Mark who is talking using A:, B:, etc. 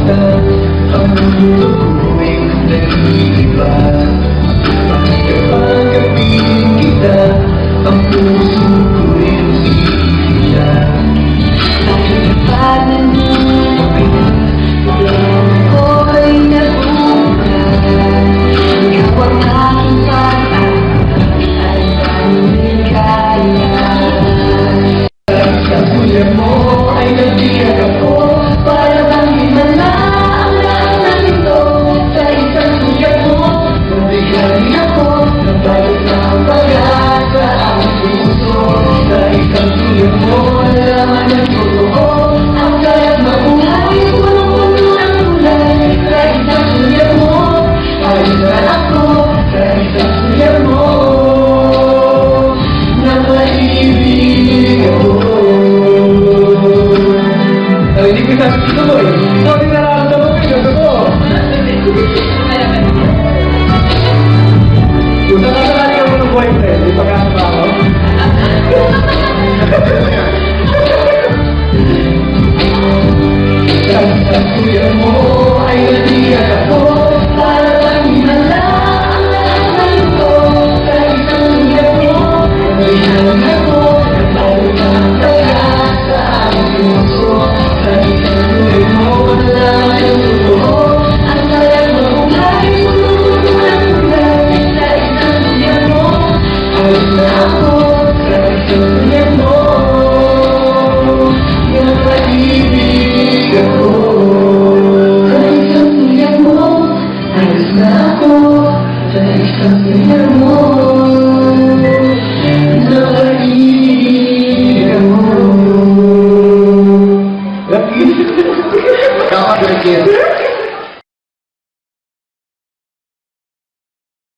A: kita, ang mundo ko'y nag-iiba. Bakit kapag kapiling kita, ang puso ko'y nasisira? Bakit kapag nandito ka, biglang ako'y nabuka? Ikaw ang aking pag-asa at tanging kaya. Sa kuya mo ay nagbiyak ako, para bang himala ang lahat ng ito. Sa isang kuya mo, nabigyan ako, nabalot na ang pag-asa ang puso. Sa isang kuya mo, laman ng totoo, ang kayang mabuhay, punong-puno ng kulay. Sa isang kuya mo, ayos na ako, sa isang kuya mo, na maibig ako. Hindi ko sabi dito mo eh. Sabi na nararamdaman ko yung totoo. Kung nakasakali ka mo ng boyfriend, di pag-asa ako? Sa kuya mo ay natiyak ako, para bang himala ang lahat ng ito. Sa isang kuya mo, nabigyan ako, nabalot na ang pag-asa ang puso. Sa isang kuya mo, laman ng totoo, ang kayang mabuhay, punong-puno ng kulay. Sa isang kuya mo, ayos na ako, sa isang kuya mo, napag-ibig ako. Sa isang kuya mo, ayos na ako, sa isang kuya mo, napag-ibig ako. Kapag-ibig.